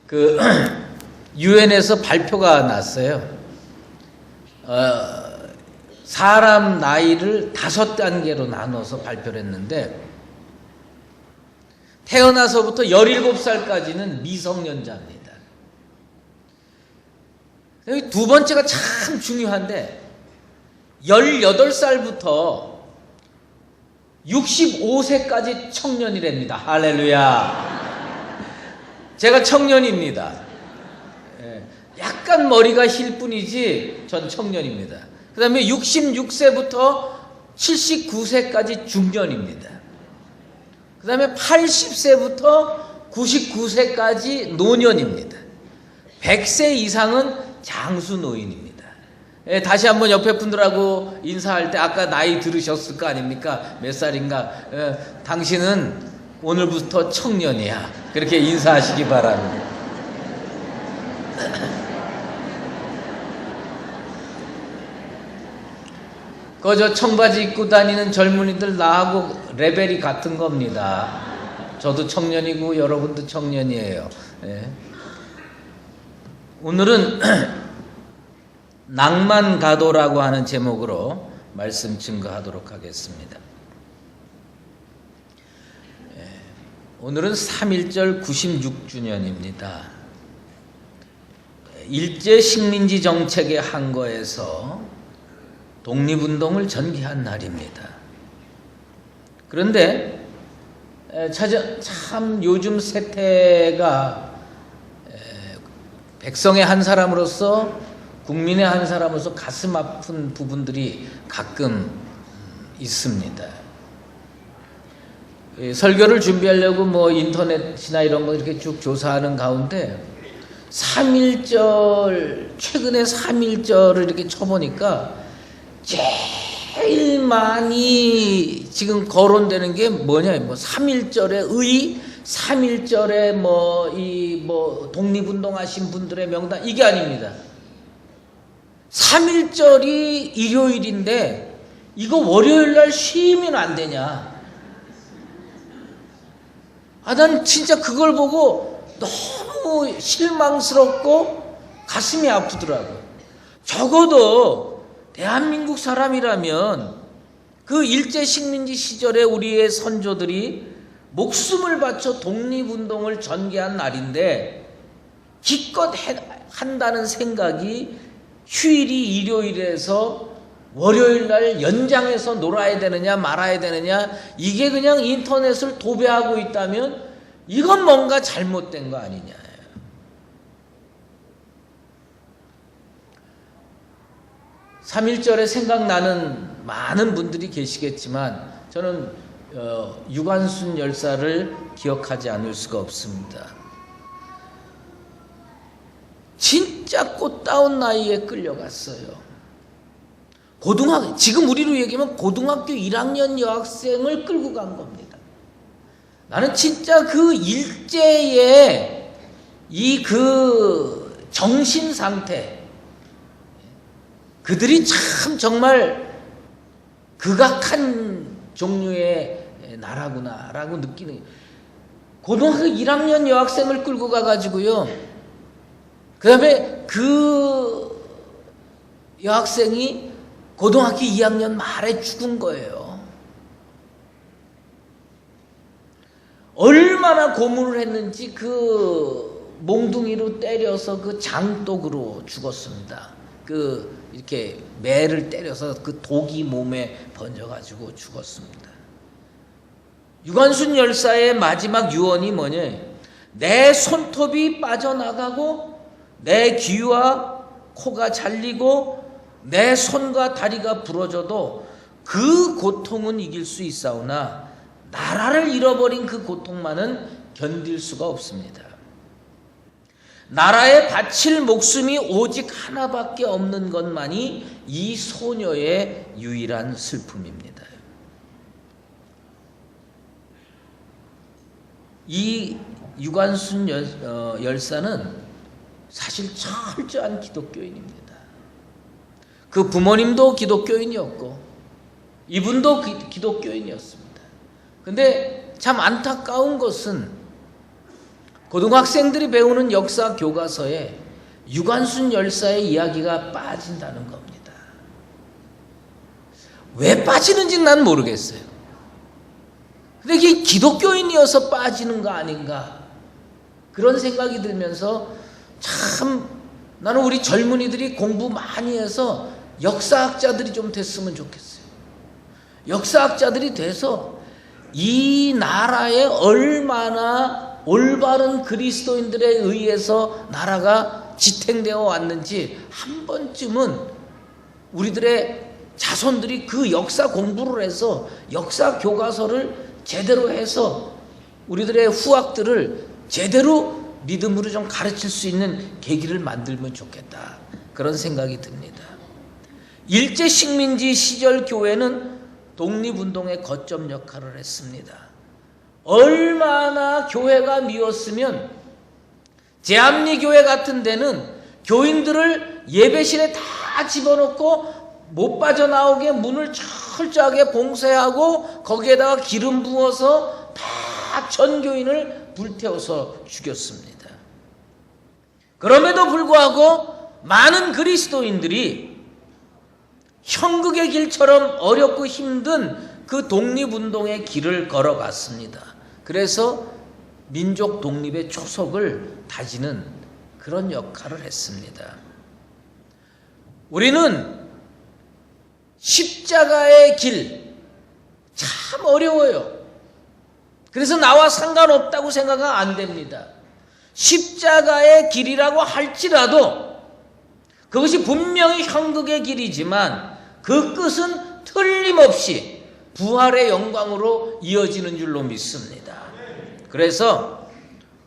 그 유엔에서 발표가 났어요. 사람 나이를 5단계로 나눠서 발표를 했는데 태어나서부터 17살까지는 미성년자입니다. 두 번째가 참 중요한데 18살부터 65세까지 청년이랍니다. 할렐루야. 제가 청년입니다. 약간 머리가 힐 뿐이지 전 청년입니다. 그 다음에 66세부터 79세까지 중년입니다. 그 다음에 80세부터 99세까지 노년입니다. 100세 이상은 장수 노인입니다. 다시 한번 옆에 분들하고 인사할 때 아까 나이 들으셨을 거 아닙니까? 몇 살인가? 당신은 오늘부터 청년이야. 그렇게 인사하시기 바랍니다. 그저 청바지 입고 다니는 젊은이들 나하고 레벨이 같은 겁니다. 저도 청년이고 여러분도 청년이에요. 오늘은 낭만가도라고 하는 제목으로 말씀 증거하도록 하겠습니다. 오늘은 3.1절 96주년입니다. 일제 식민지 정책의 항거에서 독립운동을 전개한 날입니다. 그런데 참 요즘 세태가 백성의 한 사람으로서 국민의 한 사람으로서 가슴 아픈 부분들이 가끔 있습니다. 설교를 준비하려고 인터넷이나 이런 거 이렇게 쭉 조사하는 가운데 3.1절 최근에 3.1절을 이렇게 쳐보니까 제일 많이 지금 거론되는 게 뭐냐? 3.1절의 의, 3.1절의 독립운동하신 분들의 명단 이게 아닙니다. 3.1절이 일요일인데 이거 월요일날 쉬면 안 되냐? 난 진짜 그걸 보고 너무 실망스럽고 가슴이 아프더라고요. 적어도 대한민국 사람이라면 그 일제 식민지 시절에 우리의 선조들이 목숨을 바쳐 독립운동을 전개한 날인데 기껏 한다는 생각이 휴일이 일요일에서 월요일날 연장해서 놀아야 되느냐 말아야 되느냐 이게 그냥 인터넷을 도배하고 있다면 이건 뭔가 잘못된 거 아니냐. 3.1절에 생각나는 많은 분들이 계시겠지만 저는 유관순 열사를 기억하지 않을 수가 없습니다. 진짜 꽃다운 나이에 끌려갔어요. 지금 우리로 얘기하면 고등학교 1학년 여학생을 끌고 간 겁니다. 나는 진짜 그 일제의 그 정신 상태, 그들이 참 정말 극악한 종류의 나라구나라고 느끼는. 고등학교 1학년 여학생을 끌고 가가지고요. 그 다음에 그 여학생이 고등학교 2학년 말에 죽은 거예요. 얼마나 고문을 했는지 그 몽둥이로 때려서 그 장독으로 죽었습니다. 이렇게 매를 때려서 그 독이 몸에 번져가지고 죽었습니다. 유관순 열사의 마지막 유언이 뭐냐? 내 손톱이 빠져나가고 내 귀와 코가 잘리고 내 손과 다리가 부러져도 그 고통은 이길 수 있사오나 나라를 잃어버린 그 고통만은 견딜 수가 없습니다. 나라에 바칠 목숨이 오직 하나밖에 없는 것만이 이 소녀의 유일한 슬픔입니다. 이 유관순 열사는 사실 철저한 기독교인입니다. 그 부모님도 기독교인이었고 이분도 기독교인이었습니다. 근데 참 안타까운 것은 고등학생들이 배우는 역사 교과서에 유관순 열사의 이야기가 빠진다는 겁니다. 왜 빠지는지 난 모르겠어요. 근데 이게 기독교인이어서 빠지는 거 아닌가, 그런 생각이 들면서 참 나는 우리 젊은이들이 공부 많이 해서 역사학자들이 좀 됐으면 좋겠어요. 역사학자들이 돼서 이 나라에 얼마나 올바른 그리스도인들에 의해서 나라가 지탱되어 왔는지 한 번쯤은 우리들의 자손들이 그 역사 공부를 해서 역사 교과서를 제대로 해서 우리들의 후학들을 제대로 믿음으로 좀 가르칠 수 있는 계기를 만들면 좋겠다, 그런 생각이 듭니다. 일제 식민지 시절 교회는 독립운동의 거점 역할을 했습니다. 얼마나 교회가 미웠으면 제합리교회 같은 데는 교인들을 예배실에 다 집어넣고 못 빠져나오게 문을 철저하게 봉쇄하고 거기에다가 기름 부어서 다 전교인을 불태워서 죽였습니다. 그럼에도 불구하고 많은 그리스도인들이 형극의 길처럼 어렵고 힘든 그 독립운동의 길을 걸어갔습니다. 그래서 민족 독립의 초석을 다지는 그런 역할을 했습니다. 우리는 십자가의 길 참 어려워요. 그래서 나와 상관없다고 생각은 안 됩니다. 십자가의 길이라고 할지라도 그것이 분명히 형극의 길이지만 그 끝은 틀림없이 부활의 영광으로 이어지는 줄로 믿습니다. 그래서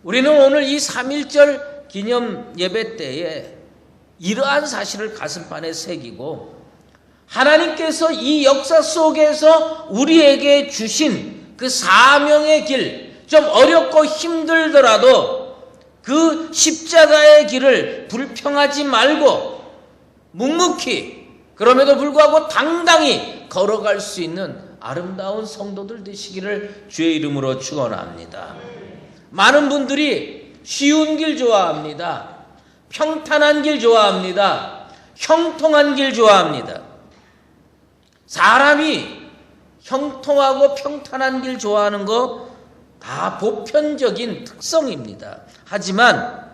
우리는 오늘 이 3.1절 기념 예배 때에 이러한 사실을 가슴판에 새기고 하나님께서 이 역사 속에서 우리에게 주신 그 사명의 길, 좀 어렵고 힘들더라도 그 십자가의 길을 불평하지 말고 묵묵히, 그럼에도 불구하고 당당히 걸어갈 수 있는 아름다운 성도들 되시기를 주의 이름으로 축원합니다. 많은 분들이 쉬운 길 좋아합니다. 평탄한 길 좋아합니다. 형통한 길 좋아합니다. 사람이 형통하고 평탄한 길 좋아하는 거 다 보편적인 특성입니다. 하지만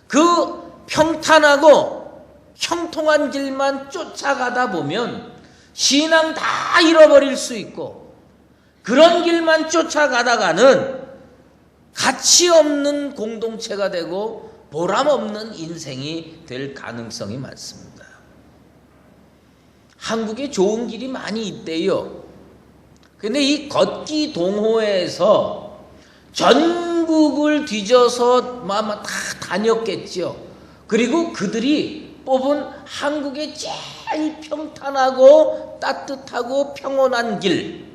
그 평탄하고 형통한 길만 쫓아가다 보면 신앙 다 잃어버릴 수 있고, 그런 길만 쫓아가다가는 가치 없는 공동체가 되고 보람 없는 인생이 될 가능성이 많습니다. 한국에 좋은 길이 많이 있대요. 근데 이 걷기 동호회에서 전국을 뒤져서 다 다녔겠죠. 그리고 그들이 뽑은 한국의 제일 평탄하고 따뜻하고 평온한 길,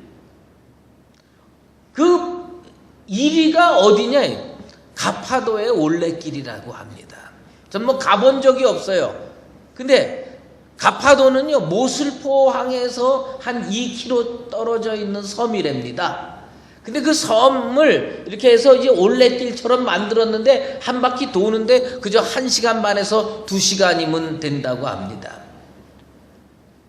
그 1위가 어디냐? 가파도의 올레길이라고 합니다. 전 가본 적이 없어요. 근데 가파도는요, 모슬포항에서 한 2km 떨어져 있는 섬이랍니다. 근데 그 섬을 이렇게 해서 이제 올레길처럼 만들었는데 한 바퀴 도는데 그저 1시간 반에서 2시간이면 된다고 합니다.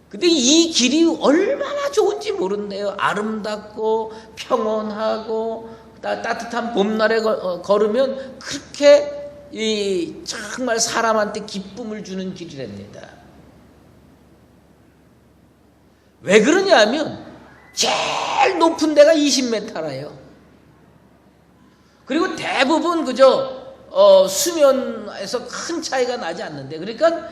근데 이 길이 얼마나 좋은지 모른대요. 아름답고 평온하고 따뜻한 봄날에 걸으면 그렇게 정말 사람한테 기쁨을 주는 길이랍니다. 왜 그러냐면 제일 높은 데가 20m라요. 그리고 대부분 그저 수면에서 큰 차이가 나지 않는데, 그러니까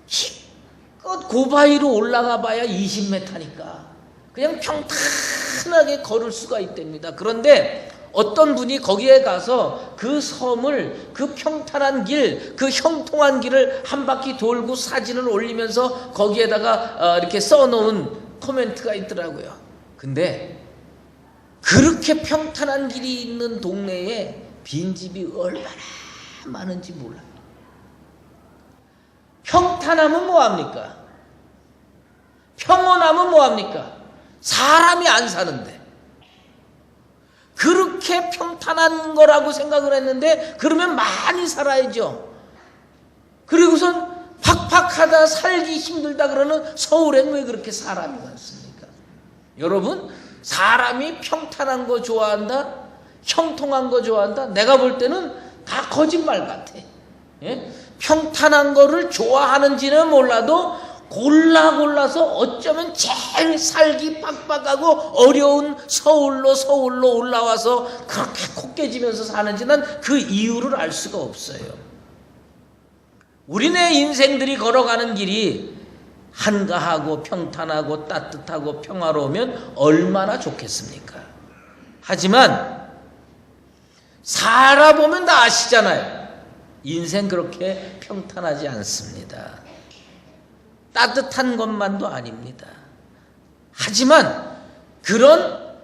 힘껏 고바위로 올라가 봐야 20m니까 그냥 평탄하게 걸을 수가 있답니다. 그런데 어떤 분이 거기에 가서 그 섬을, 그 평탄한 길, 그 형통한 길을 한 바퀴 돌고 사진을 올리면서 거기에다가 이렇게 써놓은 코멘트가 있더라고요. 근데 그렇게 평탄한 길이 있는 동네에 빈집이 얼마나 많은지 몰라요. 평탄하면 뭐합니까? 평온하면 뭐합니까? 사람이 안 사는데. 그렇게 그렇게 평탄한 거라고 생각을 했는데 그러면 많이 살아야죠. 그리고선 팍팍하다 살기 힘들다 그러는 서울엔 왜 그렇게 사람이 많습니까? 여러분, 사람이 평탄한 거 좋아한다? 형통한 거 좋아한다? 내가 볼 때는 다 거짓말 같아. 예? 평탄한 거를 좋아하는지는 몰라도 골라서 어쩌면 제일 살기 빡빡하고 어려운 서울로 올라와서 그렇게 코 깨지면서 사는지 난 그 이유를 알 수가 없어요. 우리네 인생들이 걸어가는 길이 한가하고 평탄하고 따뜻하고 평화로우면 얼마나 좋겠습니까? 하지만 살아보면 다 아시잖아요. 인생 그렇게 평탄하지 않습니다. 따뜻한 것만도 아닙니다. 하지만 그런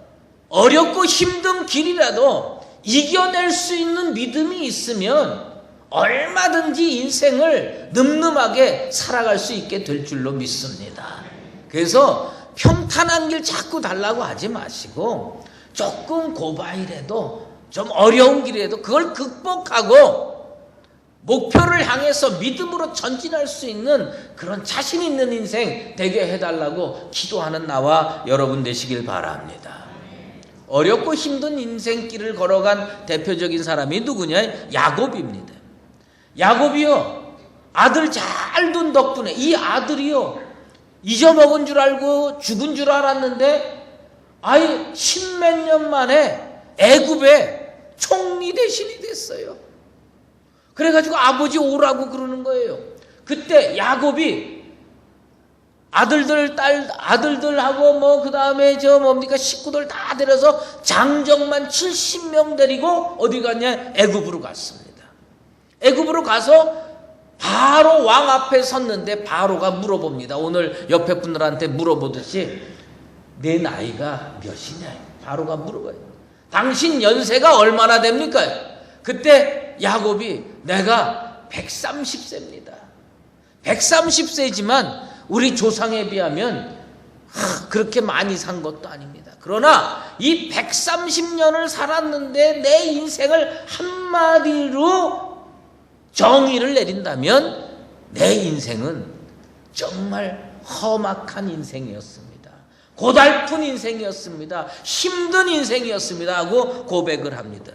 어렵고 힘든 길이라도 이겨낼 수 있는 믿음이 있으면 얼마든지 인생을 늠름하게 살아갈 수 있게 될 줄로 믿습니다. 그래서 평탄한 길 자꾸 달라고 하지 마시고 조금 고바이라도 좀 어려운 길이라도 그걸 극복하고 목표를 향해서 믿음으로 전진할 수 있는 그런 자신 있는 인생 되게 해달라고 기도하는 나와 여러분 되시길 바랍니다. 어렵고 힘든 인생길을 걸어간 대표적인 사람이 누구냐? 야곱입니다. 야곱이요, 아들 잘 둔 덕분에 이 아들이요, 잊어먹은 줄 알고 죽은 줄 알았는데 아이 십몇 년 만에 애굽의 총리 대신이 됐어요. 그래가지고 아버지 오라고 그러는 거예요. 그때 야곱이 아들들하고 뭐 그 다음에 식구들 다 데려서 장정만 70명 데리고 어디 갔냐? 애굽으로 갔습니다. 애굽으로 가서 바로 왕 앞에 섰는데 바로가 물어봅니다. 오늘 옆에 분들한테 물어보듯이 내 나이가 몇이냐? 바로가 물어봐요. 당신 연세가 얼마나 됩니까? 그때 야곱이 내가 130세입니다. 130세지만 우리 조상에 비하면 그렇게 많이 산 것도 아닙니다. 그러나 이 130년을 살았는데 내 인생을 한마디로 정의를 내린다면 내 인생은 정말 험악한 인생이었습니다. 고달픈 인생이었습니다. 힘든 인생이었습니다 하고 고백을 합니다.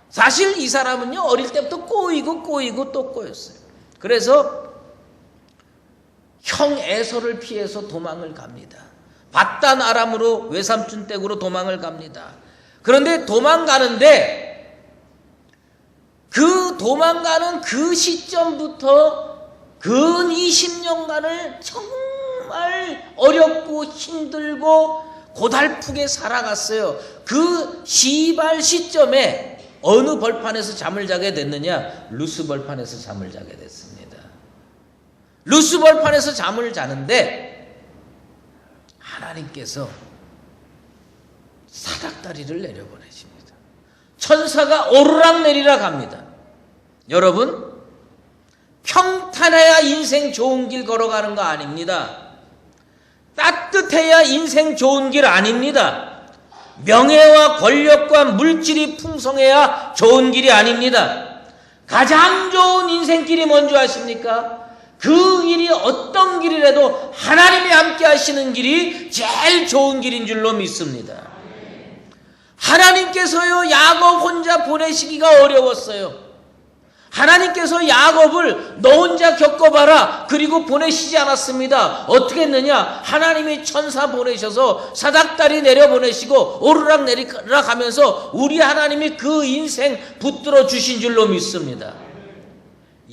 사실 이 사람은요, 어릴 때부터 꼬이고 또 꼬였어요. 그래서 형 에서를 피해서 도망을 갑니다. 밧단 아람으로 외삼촌 댁으로 도망을 갑니다. 그런데 도망가는데 그 도망가는 그 시점부터 근 20년간을 정말 어렵고 힘들고 고달프게 살아갔어요. 그 시발 시점에 어느 벌판에서 잠을 자게 됐느냐? 루스 벌판에서 잠을 자게 됐습니다. 루스 벌판에서 잠을 자는데 하나님께서 사닥다리를 내려보내십니다. 천사가 오르락 내리락 합니다. 여러분, 평탄해야 인생 좋은 길 걸어가는 거 아닙니다. 따뜻해야 인생 좋은 길 아닙니다. 명예와 권력과 물질이 풍성해야 좋은 길이 아닙니다. 가장 좋은 인생길이 뭔지 아십니까? 그 길이 어떤 길이라도 하나님이 함께 하시는 길이 제일 좋은 길인 줄로 믿습니다. 하나님께서요, 야곱 혼자 보내시기가 어려웠어요. 하나님께서 야곱을 너 혼자 겪어봐라 그리고 보내시지 않았습니다. 어떻게 했느냐? 하나님이 천사 보내셔서 사닥다리 내려보내시고 오르락 내리락 하면서 우리 하나님이 그 인생 붙들어 주신 줄로 믿습니다.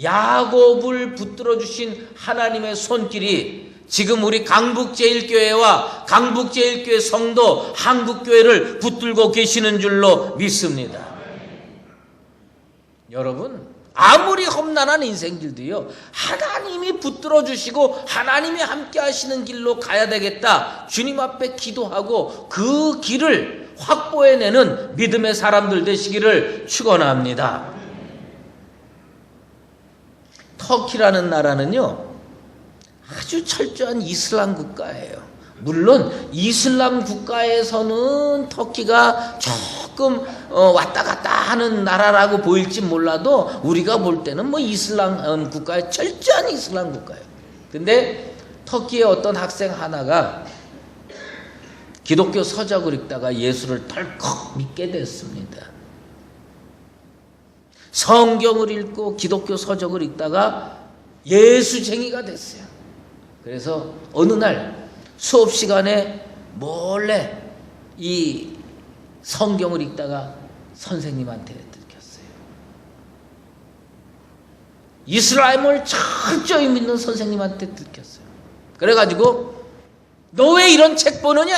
야곱을 붙들어 주신 하나님의 손길이 지금 우리 강북제일교회와 강북제일교회 성도 한국교회를 붙들고 계시는 줄로 믿습니다. 여러분, 아무리 험난한 인생길도요, 하나님이 붙들어 주시고 하나님이 함께 하시는 길로 가야 되겠다, 주님 앞에 기도하고 그 길을 확보해내는 믿음의 사람들 되시기를 축원합니다. 터키라는 나라는요, 아주 철저한 이슬람 국가예요. 물론 이슬람 국가에서는 터키가 조금 조금 왔다 갔다 하는 나라라고 보일지 몰라도 우리가 볼 때는 뭐 이슬람 국가예요. 철저한 이슬람 국가예요. 근데 터키의 어떤 학생 하나가 기독교 서적을 읽다가 예수를 덜컥 믿게 됐습니다. 성경을 읽고 기독교 서적을 읽다가 예수쟁이가 됐어요. 그래서 어느 날 수업 시간에 몰래 이 성경을 읽다가 선생님한테 들켰어요. 이슬람을 철저히 믿는 선생님한테 들켰어요. 그래가지고 너 왜 이런 책 보느냐?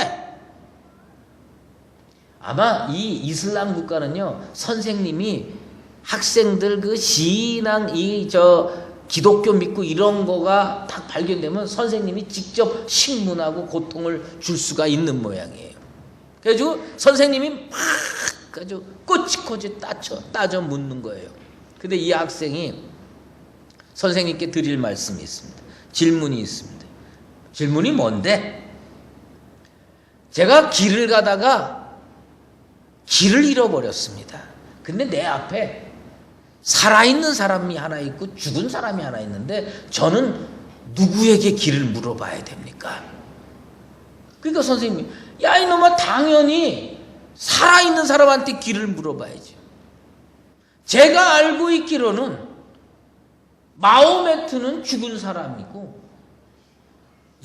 아마 이 이슬람 국가는요, 선생님이 학생들 그 신앙 기독교 믿고 이런 거가 딱 발견되면 선생님이 직접 신문하고 고통을 줄 수가 있는 모양이에요. 그래가지고 선생님이 막 아주 꼬치꼬치 따져 묻는 거예요. 근데 이 학생이 선생님께 드릴 말씀이 있습니다. 질문이 있습니다. 질문이 뭔데? 제가 길을 가다가 길을 잃어버렸습니다. 근데 내 앞에 살아있는 사람이 하나 있고 죽은 사람이 하나 있는데 저는 누구에게 길을 물어봐야 됩니까? 그러니까 선생님이 야 이놈아 당연히 살아있는 사람한테 길을 물어봐야지. 제가 알고 있기로는 마호메트는 죽은 사람이고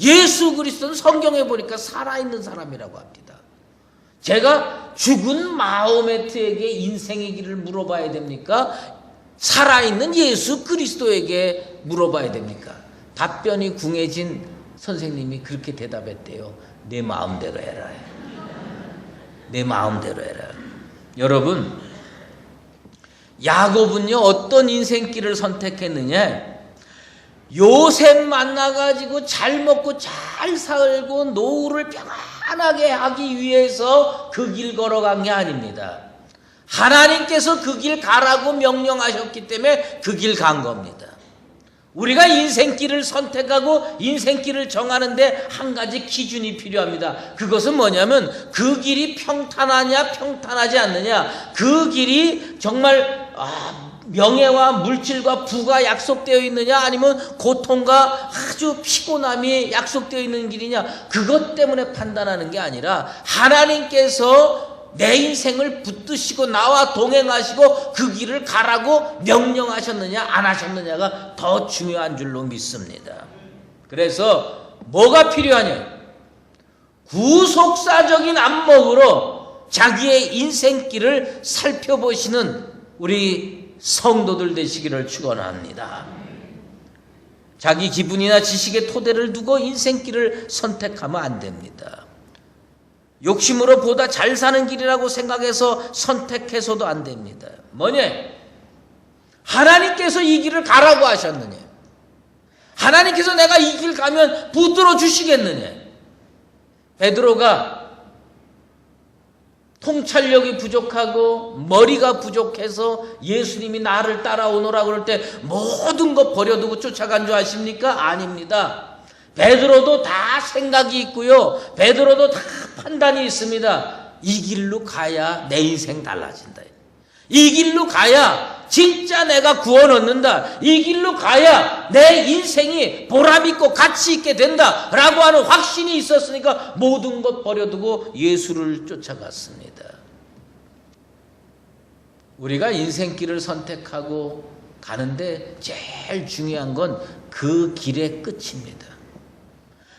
예수 그리스도는 성경에 보니까 살아있는 사람이라고 합니다. 제가 죽은 마호메트에게 인생의 길을 물어봐야 됩니까? 살아있는 예수 그리스도에게 물어봐야 됩니까? 답변이 궁해진 선생님이 그렇게 대답했대요. 내 마음대로 해라. 내 마음대로 해라. 여러분, 야곱은요 어떤 인생길을 선택했느냐? 요셉 만나가지고 잘 먹고 잘 살고 노후를 편안하게 하기 위해서 그 길 걸어간 게 아닙니다. 하나님께서 그 길 가라고 명령하셨기 때문에 그 길 간 겁니다. 우리가 인생길을 선택하고 인생길을 정하는데 한 가지 기준이 필요합니다. 그것은 뭐냐면 그 길이 평탄하냐 평탄하지 않느냐, 그 길이 정말 명예와 물질과 부가 약속되어 있느냐 아니면 고통과 아주 피곤함이 약속되어 있는 길이냐, 그것 때문에 판단하는 게 아니라 하나님께서 내 인생을 붙드시고 나와 동행하시고 그 길을 가라고 명령하셨느냐 안 하셨느냐가 더 중요한 줄로 믿습니다. 그래서 뭐가 필요하냐? 구속사적인 안목으로 자기의 인생길을 살펴보시는 우리 성도들 되시기를 축원합니다. 자기 기분이나 지식의 토대를 두고 인생길을 선택하면 안 됩니다. 욕심으로 보다 잘 사는 길이라고 생각해서 선택해서도 안 됩니다. 뭐냐? 하나님께서 이 길을 가라고 하셨느냐? 하나님께서 내가 이 길 가면 붙들어 주시겠느냐? 베드로가 통찰력이 부족하고 머리가 부족해서 예수님이 나를 따라오너라 그럴 때 모든 것 버려두고 쫓아간 줄 아십니까? 아닙니다. 베드로도 다 생각이 있고요. 베드로도 다 판단이 있습니다. 이 길로 가야 내 인생 달라진다. 이 길로 가야 진짜 내가 구원 얻는다. 이 길로 가야 내 인생이 보람있고 가치 있게 된다 라고 하는 확신이 있었으니까 모든 것 버려두고 예수를 쫓아갔습니다. 우리가 인생길을 선택하고 가는데 제일 중요한 건 그 길의 끝입니다.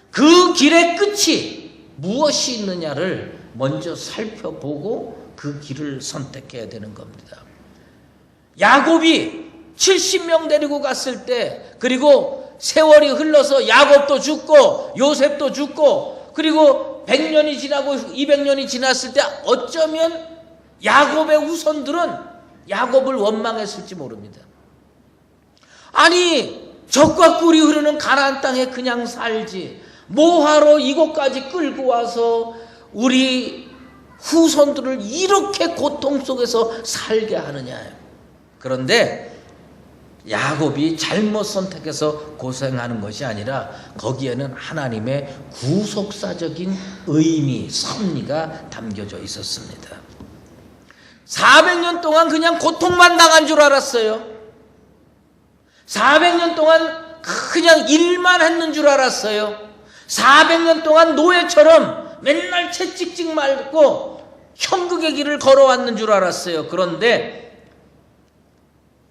그 길의 끝이 무엇이 있느냐를 먼저 살펴보고 그 길을 선택해야 되는 겁니다. 야곱이 70명 데리고 갔을 때, 그리고 세월이 흘러서 야곱도 죽고 요셉도 죽고 그리고 100년이 지나고 200년이 지났을 때 어쩌면 야곱의 후손들은 야곱을 원망했을지 모릅니다. 아니 젖과 꿀이 흐르는 가나안 땅에 그냥 살지 뭐하러 이곳까지 끌고 와서 우리 후손들을 이렇게 고통 속에서 살게 하느냐. 그런데 야곱이 잘못 선택해서 고생하는 것이 아니라 거기에는 하나님의 구속사적인 의미, 섭리가 담겨져 있었습니다. 400년 동안 그냥 고통만 당한 줄 알았어요. 400년 동안 그냥 일만 했는 줄 알았어요. 400년 동안 노예처럼 맨날 채찍찍 말고 형극의 길을 걸어왔는 줄 알았어요. 그런데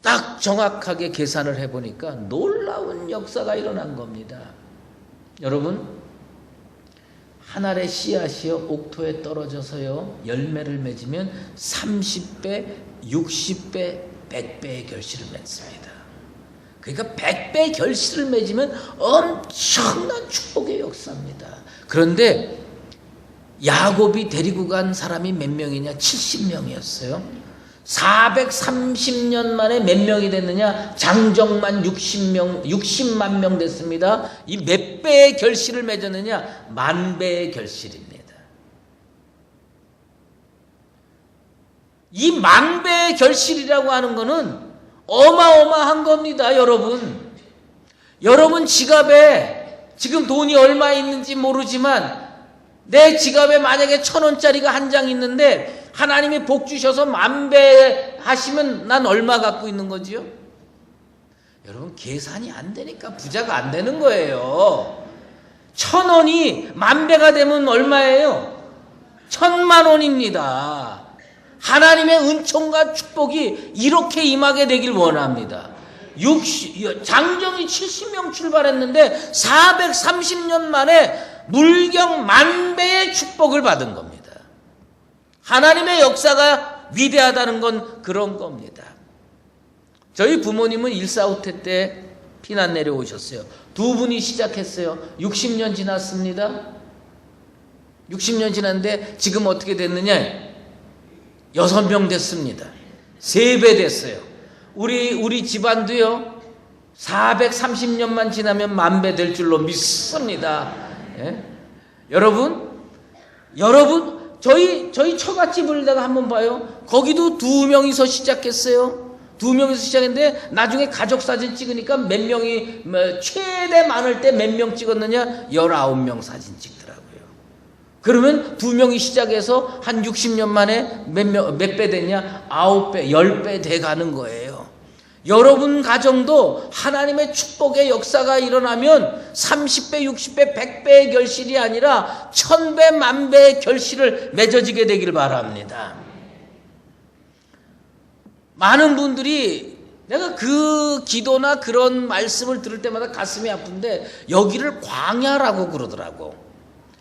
딱 정확하게 계산을 해보니까 놀라운 역사가 일어난 겁니다. 여러분, 한 알의 씨앗이요 옥토에 떨어져서요 열매를 맺으면 30배, 60배, 100배의 결실을 맺습니다. 그러니까 100배 결실을 맺으면 엄청난 축복의 역사입니다. 그런데 야곱이 데리고 간 사람이 몇 명이냐? 70명이었어요. 430년 만에 몇 명이 됐느냐? 장정만 60만 명 됐습니다. 이 몇 배의 결실을 맺었느냐? 10,000배의 결실입니다. 이 10,000배의 결실이라고 하는 것은 어마어마한 겁니다, 여러분. 여러분 지갑에 지금 돈이 얼마 있는지 모르지만 내 지갑에 만약에 1,000원짜리가 한 장 있는데 하나님이 복 주셔서 10,000배 하시면 난 얼마 갖고 있는 거지요? 여러분 계산이 안 되니까 부자가 안 되는 거예요. 1,000원이 10,000배가 되면 얼마예요? 1,000만 원입니다. 하나님의 은총과 축복이 이렇게 임하게 되길 원합니다. 장정이 70명 출발했는데 430년 만에 물경 10,000배의 축복을 받은 겁니다. 하나님의 역사가 위대하다는 건 그런 겁니다. 저희 부모님은 1,4,5태 때 피난 내려오셨어요. 두 분이 시작했어요. 60년 지났습니다. 60년 지났는데 지금 어떻게 됐느냐? 6명 됐습니다. 3배 됐어요. 우리 집안도요 430년만 지나면 10,000배 될 줄로 믿습니다. 예? 여러분 저희 처갓집을 내가 한번 봐요. 거기도 2명이서 시작했어요. 2명이서 시작했는데 나중에 가족 사진 찍으니까 몇 명이 최대 많을 때 몇 명 찍었느냐? 19명 사진 찍더라고요. 그러면 2명이 시작해서 한 60년 만에 몇 배 됐냐? 9배, 10배 돼가는 거예요. 여러분 가정도 하나님의 축복의 역사가 일어나면 30배, 60배, 100배의 결실이 아니라 1,000배, 10,000배의 결실을 맺어지게 되길 바랍니다. 많은 분들이 내가 그 기도나 그런 말씀을 들을 때마다 가슴이 아픈데 여기를 광야라고 그러더라고.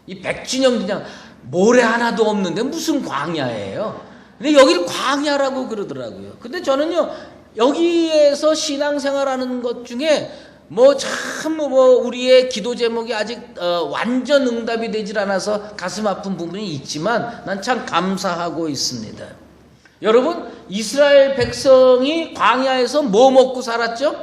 이 백진영 그냥 모래 하나도 없는데 무슨 광야예요? 근데 여기를 광야라고 그러더라고요. 근데 저는요 여기에서 신앙생활하는 것 중에 우리의 기도 제목이 아직 완전 응답이 되질 않아서 가슴 아픈 부분이 있지만 난 참 감사하고 있습니다. 여러분 이스라엘 백성이 광야에서 뭐 먹고 살았죠?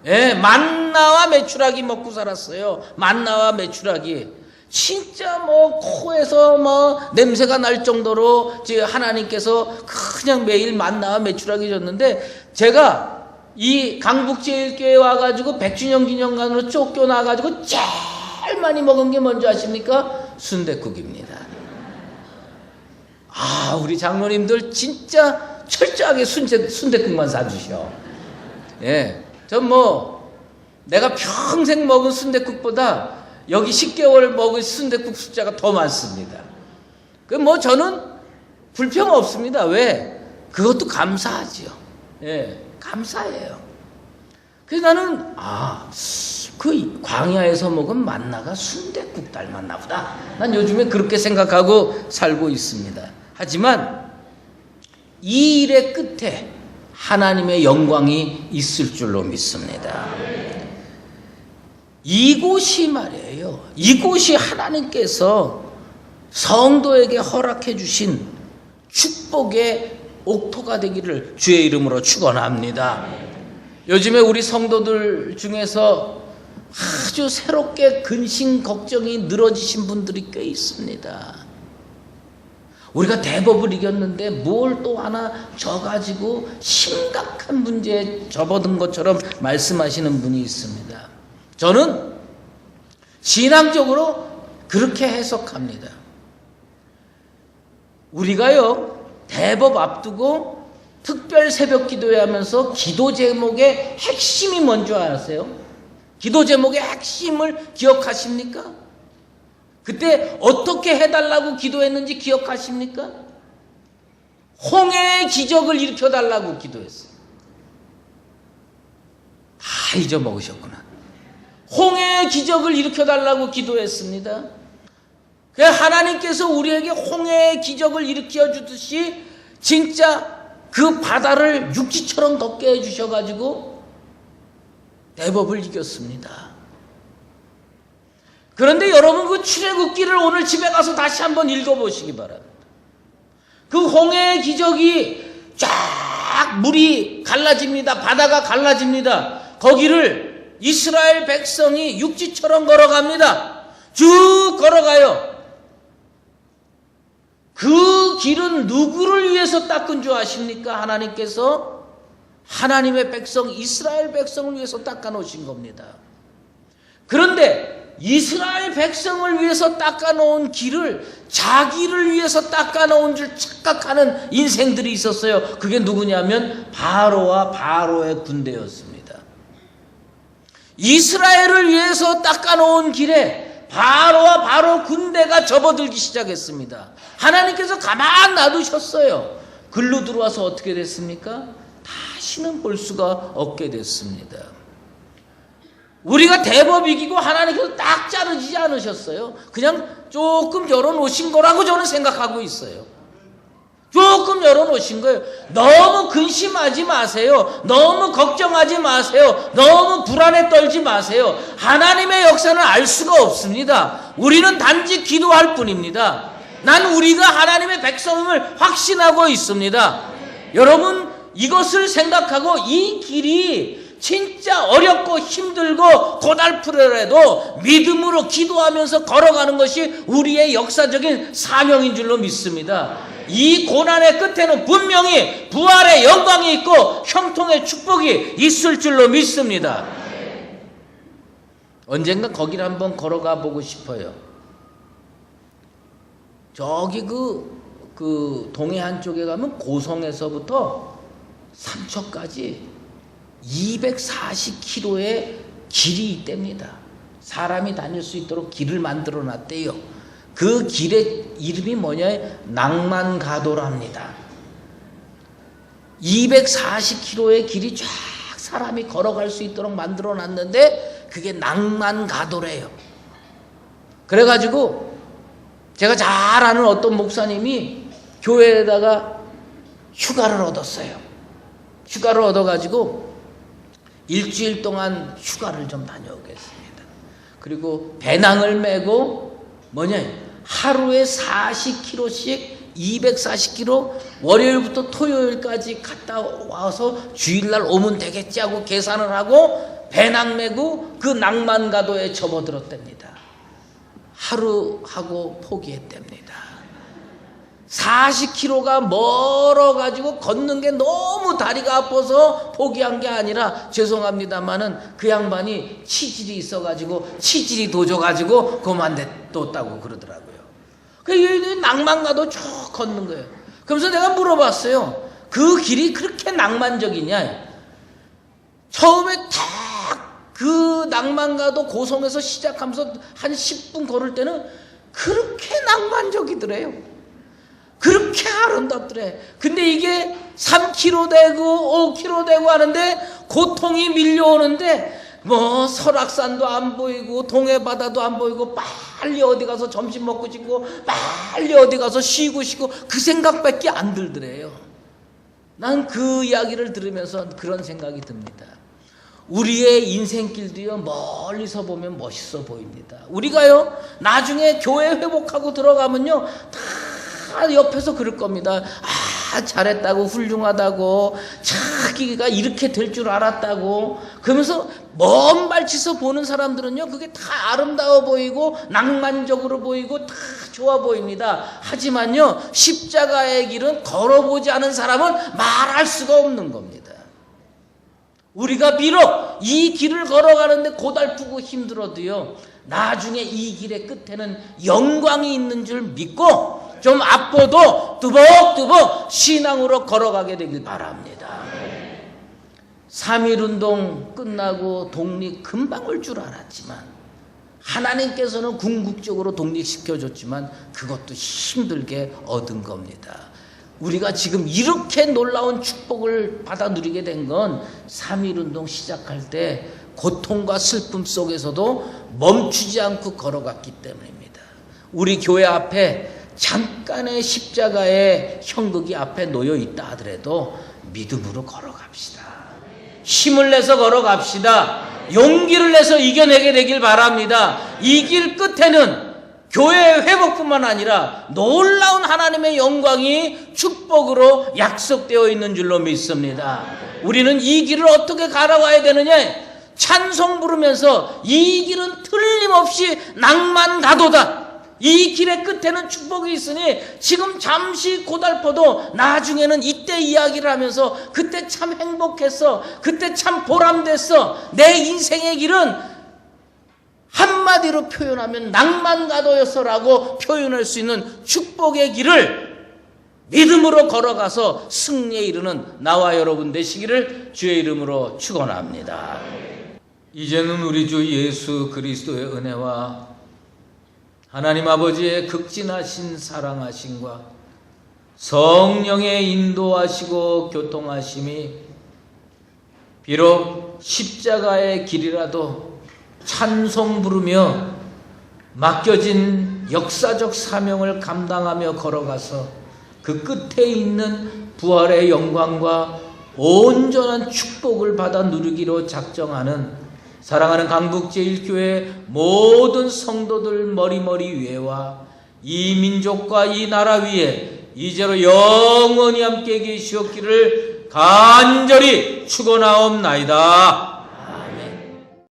예, 만나와 메추라기 먹고 살았어요. 만나와 메추라기. 진짜 코에서 냄새가 날 정도로 하나님께서 그냥 매일 만나와 메추라기 줬는데 제가 이 강북제일교회 와가지고 백주년 기념관으로 쫓겨나가지고 제일 많이 먹은 게 뭔지 아십니까? 순댓국입니다. 우리 장로님들 진짜 철저하게 순댓국만 사주셔. 예, 전 내가 평생 먹은 순댓국보다 여기 10개월 먹은 순댓국 숫자가 더 많습니다. 저는 불평 없습니다. 왜? 그것도 감사하지요. 예, 감사해요. 그래서 나는 그 광야에서 먹은 만나가 순댓국 닮았나 보다. 난 요즘에 그렇게 생각하고 살고 있습니다. 하지만 이 일의 끝에 하나님의 영광이 있을 줄로 믿습니다. 이곳이 말이에요. 이곳이 하나님께서 성도에게 허락해 주신 축복의 옥토가 되기를 주의 이름으로 축원합니다. 요즘에 우리 성도들 중에서 아주 새롭게 근심 걱정이 늘어지신 분들이 꽤 있습니다. 우리가 대법을 이겼는데 뭘 또 하나 져가지고 심각한 문제에 접어든 것처럼 말씀하시는 분이 있습니다. 저는 신앙적으로 그렇게 해석합니다. 우리가요 대법 앞두고 특별 새벽 기도회 하면서 기도 제목의 핵심이 뭔지 아세요? 기도 제목의 핵심을 기억하십니까? 그때 어떻게 해달라고 기도했는지 기억하십니까? 홍해의 기적을 일으켜달라고 기도했어요. 다 잊어먹으셨구나. 홍해의 기적을 일으켜달라고 기도했습니다. 하나님께서 우리에게 홍해의 기적을 일으켜 주듯이 진짜 그 바다를 육지처럼 덮게 해주셔가지고 대법을 이겼습니다. 그런데 여러분 그 출애굽기를 오늘 집에 가서 다시 한번 읽어보시기 바랍니다. 그 홍해의 기적이 쫙 물이 갈라집니다. 바다가 갈라집니다. 거기를 이스라엘 백성이 육지처럼 걸어갑니다. 쭉 걸어가요. 그 길은 누구를 위해서 닦은 줄 아십니까? 하나님께서 하나님의 백성 이스라엘 백성을 위해서 닦아 놓으신 겁니다. 그런데 이스라엘 백성을 위해서 닦아 놓은 길을 자기를 위해서 닦아 놓은 줄 착각하는 인생들이 있었어요. 그게 누구냐면 바로와 바로의 군대였습니다. 이스라엘을 위해서 닦아 놓은 길에 바로와 바로 군대가 접어들기 시작했습니다. 하나님께서 가만 놔두셨어요. 글로 들어와서 어떻게 됐습니까? 다시는 볼 수가 없게 됐습니다. 우리가 대법 이기고 하나님께서 딱 자르지 않으셨어요. 그냥 조금 열어놓으신 거라고 저는 생각하고 있어요. 조금 열어놓으신 거예요. 너무 근심하지 마세요. 너무 걱정하지 마세요. 너무 불안에 떨지 마세요. 하나님의 역사는 알 수가 없습니다. 우리는 단지 기도할 뿐입니다. 난 우리가 하나님의 백성임을 확신하고 있습니다. 여러분 이것을 생각하고 이 길이 진짜 어렵고 힘들고 고달프더라도 믿음으로 기도하면서 걸어가는 것이 우리의 역사적인 사명인 줄로 믿습니다. 이 고난의 끝에는 분명히 부활의 영광이 있고 형통의 축복이 있을 줄로 믿습니다. 언젠가 거기를 한번 걸어가 보고 싶어요. 저기 그 동해 한쪽에 가면 고성에서부터 삼척까지 240km의 길이 있답니다. 사람이 다닐 수 있도록 길을 만들어 놨대요. 그 길의 이름이 뭐냐? 낭만가도랍니다. 240km의 길이 쫙 사람이 걸어갈 수 있도록 만들어 놨는데 그게 낭만가도래요. 그래가지고 제가 잘 아는 어떤 목사님이 교회에다가 휴가를 얻었어요. 휴가를 얻어가지고 일주일 동안 휴가를 좀 다녀오겠습니다. 그리고 배낭을 메고 하루에 40km씩 240km 월요일부터 토요일까지 갔다 와서 주일날 오면 되겠지 하고 계산을 하고 배낭 메고 그 낭만가도에 접어들었답니다. 하루 하고 포기했답니다. 40km가 멀어가지고 걷는 게 너무 다리가 아파서 포기한 게 아니라 죄송합니다만은 그 양반이 치질이 있어가지고 치질이 도져가지고 그만뒀다고 그러더라고요. 그 낭만가도 쭉 걷는 거예요. 그러면서 내가 물어봤어요. 그 길이 그렇게 낭만적이냐? 처음에 딱 그 낭만가도 고성에서 시작하면서 한 10분 걸을 때는 그렇게 낭만적이더래요. 그렇게 아름답더래. 근데 이게 3km 되고 5km 되고 하는데 고통이 밀려오는데 뭐 설악산도 안 보이고 동해바다도 안 보이고 빨리 어디 가서 점심 먹고 싶고 빨리 어디 가서 쉬고 싶고 그 생각밖에 안 들더래요. 난 그 이야기를 들으면서 그런 생각이 듭니다. 우리의 인생길도요 멀리서 보면 멋있어 보입니다. 우리가요 나중에 교회 회복하고 들어가면요 다 옆에서 그럴 겁니다. 아 잘했다고 훌륭하다고 자기가 이렇게 될 줄 알았다고 그러면서 먼 발치서 보는 사람들은요 그게 다 아름다워 보이고 낭만적으로 보이고 다 좋아 보입니다. 하지만요 십자가의 길은 걸어보지 않은 사람은 말할 수가 없는 겁니다. 우리가 비록 이 길을 걸어가는데 고달프고 힘들어도요 나중에 이 길의 끝에는 영광이 있는 줄 믿고 좀 아파도 뚜벅뚜벅 신앙으로 걸어가게 되길 바랍니다. 3.1운동 끝나고 독립 금방 올 줄 알았지만 하나님께서는 궁극적으로 독립시켜줬지만 그것도 힘들게 얻은 겁니다. 우리가 지금 이렇게 놀라운 축복을 받아 누리게 된 건 3.1운동 시작할 때 고통과 슬픔 속에서도 멈추지 않고 걸어갔기 때문입니다. 우리 교회 앞에 잠깐의 십자가의 형극이 앞에 놓여 있다 하더라도 믿음으로 걸어갑시다. 힘을 내서 걸어갑시다. 용기를 내서 이겨내게 되길 바랍니다. 이 길 끝에는 교회의 회복뿐만 아니라 놀라운 하나님의 영광이 축복으로 약속되어 있는 줄로 믿습니다. 우리는 이 길을 어떻게 걸어가야 되느냐? 찬송 부르면서 이 길은 틀림없이 낭만가도다. 이 길의 끝에는 축복이 있으니 지금 잠시 고달퍼도 나중에는 이때 이야기를 하면서 그때 참 행복했어, 그때 참 보람됐어, 내 인생의 길은 한마디로 표현하면 낭만가도였어라고 표현할 수 있는 축복의 길을 믿음으로 걸어가서 승리에 이르는 나와 여러분 되시기를 주의 이름으로 축원합니다. 이제는 우리 주 예수 그리스도의 은혜와 하나님 아버지의 극진하신 사랑하심과 성령의 인도하시고 교통하심이 비록 십자가의 길이라도 찬송 부르며 맡겨진 역사적 사명을 감당하며 걸어가서 그 끝에 있는 부활의 영광과 온전한 축복을 받아 누리기로 작정하는 사랑하는 강북제일교회 모든 성도들 머리머리 위에와 이 민족과 이 나라 위에 이제로 영원히 함께 계시옵기를 간절히 축원하옵나이다.